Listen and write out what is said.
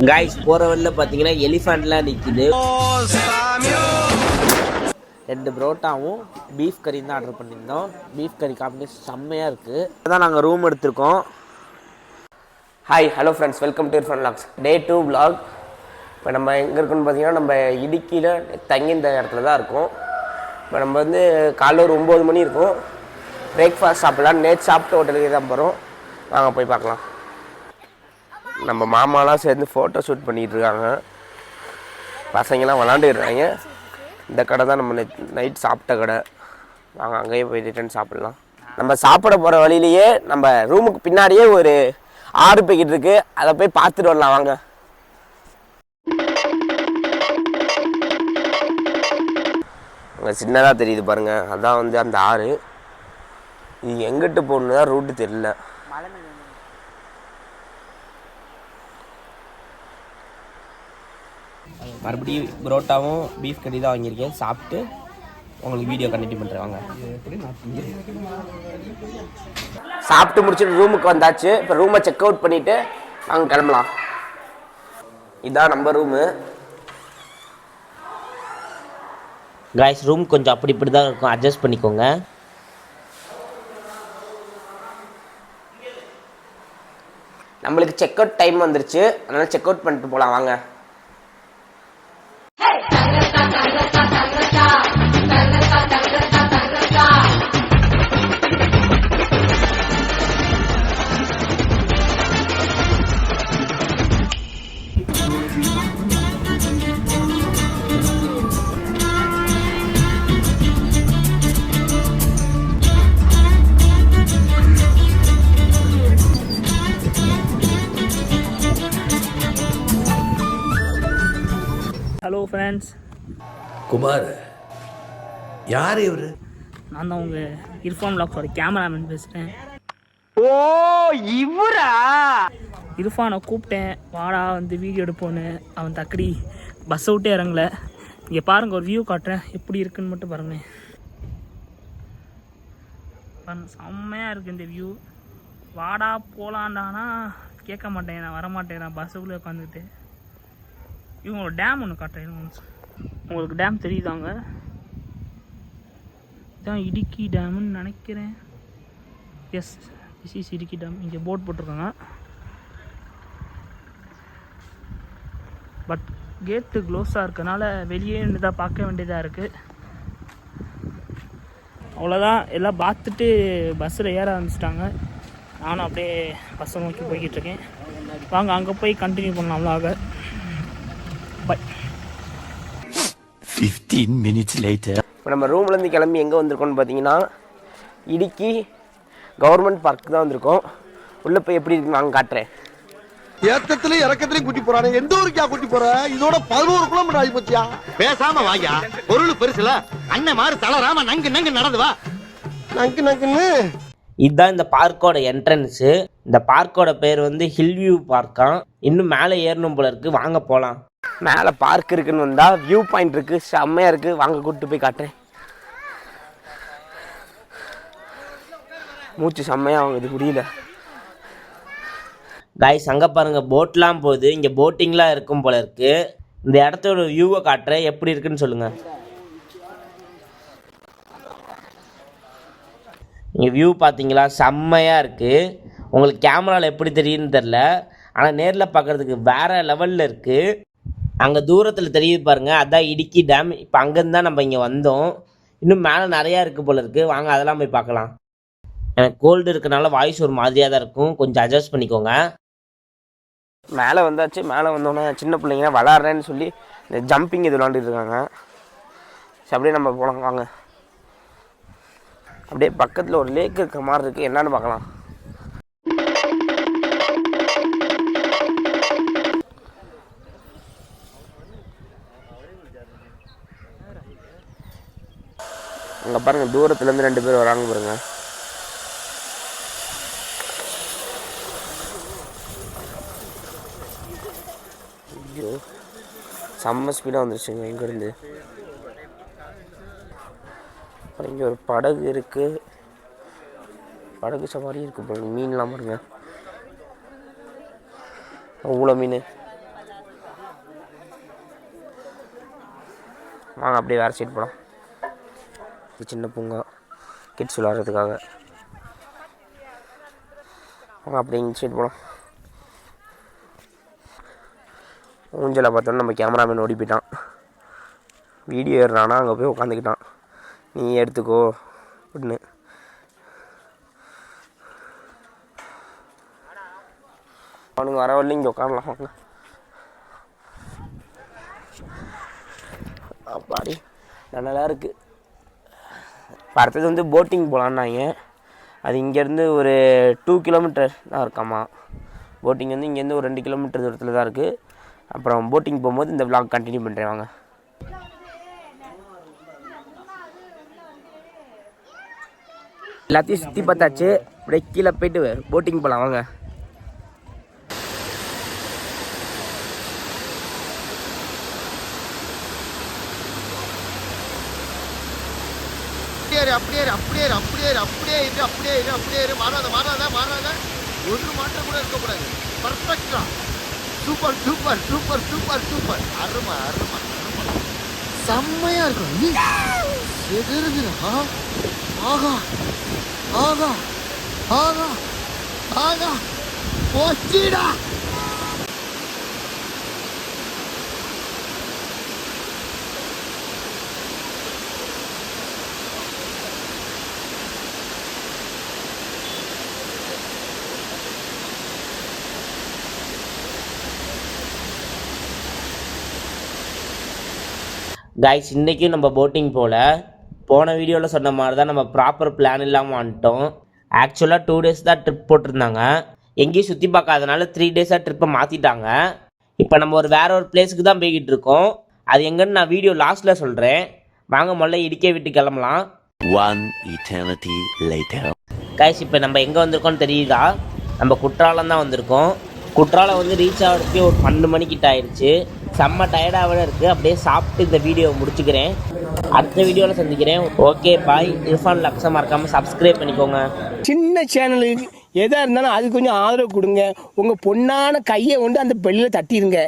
Guys போற வழில பாத்தீங்கன்னா எலிஃபண்ட்லாம் நிக்குது. ரெண்டு புரோட்டாவும் பீஃப் கறி தான் ஆர்டர் பண்ணியிருந்தோம். பீஃப் கறி காம்பினேஷன் செம்மையாக இருக்குது. அதான் நாங்கள் ரூம் எடுத்திருக்கோம். Hi hello friends, welcome to Irfan vlogs day 2 vlog. இப்போ நம்ம எங்கே இருக்குன்னு பார்த்தீங்கன்னா நம்ம இடுக்கியில் தங்கி இந்த இடத்துல தான் இருக்கோம். இப்போ நம்ம வந்து காலைல ஒரு 9 மணி இருக்கும். பிரேக்ஃபாஸ்ட் சாப்பிட்லாம். நேற்று சாப்பிட்ட ஹோட்டலுக்கு தான் போகிறோம். வாங்க போய் பார்க்கலாம். நம்ம மாமாலாம் சேர்ந்து ஃபோட்டோ ஷூட் பண்ணிகிட்டு இருக்காங்க. பசங்களாம் விளாண்டுடுறாங்க. இந்த கடை தான் நம்ம நைட் சாப்பிட்ட கடை. வாங்க அங்கேயே போய் ரிட்டர்ன் சாப்பிட்லாம். நம்ம சாப்பிட போகிற வழியிலேயே நம்ம ரூமுக்கு பின்னாடியே ஒரு ஆறு பேக்கெட் இருக்குது. அதை போய் பார்த்துட்டு வரலாம் வாங்க. அங்கே சின்னதாக தெரியுது பாருங்கள், அதான் வந்து அந்த ஆறு. இது எங்கிட்டு போகணுன்னு தான் ரூட்டு தெரியல. மறுபடியும் புரோட்டாவும் பீஃப் கறி தான் வாங்கியிருக்கேன். சாப்பிட்டு உங்களுக்கு வீடியோ கண்டினியூ பண்ணுறேன் வாங்க. சாப்பிட்டு முடிச்சுட்டு ரூமுக்கு வந்தாச்சு. இப்போ ரூமை செக் அவுட் பண்ணிவிட்டு நாங்கள் கிளம்பலாம். இதுதான் நம்ம ரூமு. காய்ஸ் ரூம் கொஞ்சம் அப்படி இப்படி தான் இருக்கும், அட்ஜஸ்ட் பண்ணிக்கோங்க. நம்மளுக்கு செக் அவுட் டைம் வந்துருச்சு, அதனால் செக் அவுட் பண்ணிட்டு போகலாம் வாங்க. ஹலோ ஃப்ரெண்ட்ஸ், குமார் யார் இவர்? நான் தான் உங்கள் இர்ஃபான் வ்ளாக்ஸோட கேமராமேன் பேசுகிறேன். ஓ இவரா? இர்ஃபானை கூப்பிட்டேன், வாடா வந்து வீடியோ எடுப்போன்னு. அவன் தக்கடி பஸ்ஸை விட்டே இறங்கல. இங்கே பாருங்கள், ஒரு வியூ காட்டுறேன், எப்படி இருக்குன்னு மட்டும் பாருங்கள். செம்மையாக இருக்குது இந்த வியூ. வாடா போகலான்டானா கேட்க மாட்டேன், நான் வரமாட்டேன், நான் பஸ்ஸுக்குள்ளே உட்காந்துக்கிட்டு. இவங்களோட டேம் ஒன்று காட்டுறேன். உங்களுக்கு டேம் தெரியுதாங்க? இதான் இடுக்கி டேம்னு நினைக்கிறேன். Yes, this is Idukki dam. இங்கே போட் போட்டிருக்காங்க. பட் கேட்டு க்ளோஸாக இருக்கனால வெளியே நின்று தான் பார்க்க வேண்டியதாக இருக்குது. அவ்வளோதான், எல்லாம் பார்த்துட்டு பஸ்ஸில் ஏற ஆரம்பிச்சிட்டாங்க. நானும் அப்படியே பஸ்ஸை நோக்கி போய்கிட்டு இருக்கேன். வாங்க அங்கே போய் கண்டினியூ பண்ணலாம் vlog. பை. 15 minutes later. இப்போ நம்ம ரூம்லேருந்து கிளம்பி எங்கே வந்திருக்கோம்னு பார்த்தீங்கன்னா இடுக்கி கவர்மெண்ட் பார்க் தான் வந்திருக்கோம். உள்ளே போய் எப்படி இருக்கு நாங்கள் காட்டுறேன். ஏத்தத்திலையும் இறக்கத்திலையும் கூட்டி போறானே, எந்த ஊருக்கா கூட்டி போற? இதோட 11 கிலோமீட்டர் ஆகி போச்சியா? பேசாம வாயா, பொருள் பெருசுல அண்ணன் மாதிரி தளராம நங்கு நங்கு நடந்து வா. நங்கு நங்குன்னு இதுதான் இந்த பார்க்கோட என்ட்ரன்ஸு. இந்த பார்க்கோட பேர் வந்து ஹில் வியூ பார்க்காம். இன்னும் மேலே ஏறணும் போல இருக்குது, வாங்க போகலாம். மேலே பார்க் இருக்குன்னு வந்தால் வியூ பாயிண்ட் இருக்குது, செம்மையாக இருக்குது. வாங்க கூப்பிட்டு போய் காட்டுறேன். மூச்சு செம்மையாக வாங்குது, முடியல. காய்ஸ் அங்கே பாருங்கள், போட்லாம் போகுது. இங்கே போட்டிங்லாம் இருக்கும் போல இருக்குது. இந்த இடத்தோட வியூவை காட்டுறேன், எப்படி இருக்குன்னு சொல்லுங்கள். இங்கே வியூ பார்த்தீங்களா, செம்மையாக இருக்குது. உங்களுக்கு கேமராவில் எப்படி தெரியுதுன்னு தெரில, ஆனால் நேரில் பார்க்குறதுக்கு வேறு லெவலில் இருக்குது. அங்கே தூரத்தில் தெரியுது பாருங்கள், அதான் இடுக்கி டேம். இப்போ அங்கேருந்து தான் நம்ம இங்கே வந்தோம். இன்னும் மேலே நிறையா இருக்குது போல இருக்குது, வாங்க அதெல்லாம் போய் பார்க்கலாம். எனக்கு கோல்டு இருக்கனால வாய்ஸ் ஒரு மாதிரியாக தான் இருக்கும், கொஞ்சம் அட்ஜஸ்ட் பண்ணிக்கோங்க. மேலே வந்தாச்சு. மேலே வந்தோன்னே சின்ன பிள்ளைங்க விளாட்றேன்னு சொல்லி இந்த ஜம்பிங் இது விளாண்டுட்டு இருக்காங்க. சரி அப்படியே நம்ம போகலாம் வாங்க. அப்படியே பக்கத்தில் ஒரு லேக் இருக்க மாதிரி இருக்குது, என்னன்னு பார்க்கலாம். அங்கே பாருங்கள், தூரத்துலேருந்து 2 பேர் வராங்க பாருங்க. ஐயோ செம்ம ஸ்பீடாக வந்துருச்சுங்க இங்கேருந்து. அப்புறம் இங்கே ஒரு படகு இருக்குது, படகு சவாரி இருக்குது பாருங்க. மீன்லாம் பாருங்க, அவ்வளோ மீன். வாங்க அப்படியே வேறு சைட் போகலாம். இது சின்ன பூங்கா கிட்ஸ் விளாட்றதுக்காக. வாங்க அப்படியே இந்த சைட் போகலாம். ஊஞ்சலை பார்த்தோன்னே நம்ம கேமராமேன் ஓடி போயிட்டான். வீடியோ ஏறுறானா அங்கே போய் உட்காந்துக்கிட்டான், நீ எடுத்துக்கோ அப்படின்னு. அவனுங்க வர வரல இங்கே உட்காரலாம். வாங்க அப்பாடி நல்லா இருக்குது. இப்போ அடுத்தது வந்து போட்டிங் போகலான்னாங்க. அது இங்கேருந்து ஒரு 2 கிலோமீட்டர் தான் இருக்காமா. போட்டிங் வந்து இங்கேருந்து ஒரு 2 கிலோமீட்டர் தூரத்தில் தான் இருக்குது. அப்புறம் போட்டிங் போகும்போது இந்த vlog கண்டினியூ பண்ணுறேன். வாங்க எல்லாத்தையும் சுற்றி பார்த்தாச்சு. அப்படியே கீழே போயிட்டு போட்டிங் போகலாம். வாங்க அப்படியே மாறாத ஒரு மாற்றம் கூட இருக்கக்கூடாது. பர்ஃபெக்டா super super super super super அருமை அருமை செம்மையா இருக்கும். ஆகா ஆகா ஆகா ஆகா போச்சிடா. கைஸ், இன்றைக்கும் நம்ம போட்டிங் போன வீடியோவில் சொன்ன மாதிரி தான் நம்ம ப்ராப்பர் பிளான் இல்லாமல் வந்துட்டோம். ஆக்சுவலாக 2 days தான் ட்ரிப் போட்டிருந்தாங்க. எங்கேயும் சுற்றி பார்க்காதனால 3 days ட்ரிப்பை மாற்றிட்டாங்க. இப்போ நம்ம வேற ஒரு பிளேஸுக்கு தான் போய்கிட்டு இருக்கோம். அது எங்கன்னு நான் வீடியோ லாஸ்ட்டில் சொல்கிறேன். வாங்க முதல்ல இடிக்க விட்டு கிளம்பலாம். 1 eternity later. கைஸ், இப்போ நம்ம எங்கே வந்திருக்கோம்னு தெரியுதா? நம்ம குற்றாலம் தான் வந்திருக்கோம். குற்றாலம் வந்து ரீச் ஆகிறதுக்கே ஒரு 12 மணிக்கிட்ட ஆயிடுச்சு. செம்ம டயர்டாக இருக்குது. அப்படியே சாப்பிட்டு இந்த வீடியோவை முடிச்சுக்கிறேன். அடுத்த வீடியோவில் சந்திக்கிறேன். Okay bye. இர்ஃபான் லாக்ஸை மறக்காமல் சப்ஸ்கிரைப் பண்ணிக்கோங்க. சின்ன சேனலுக்கு எதாக இருந்தாலும் அது கொஞ்சம் ஆதரவு கொடுங்க. உங்கள் பொண்ணான கையை கொண்டு அந்த பெல்லில் தட்டிடுங்க.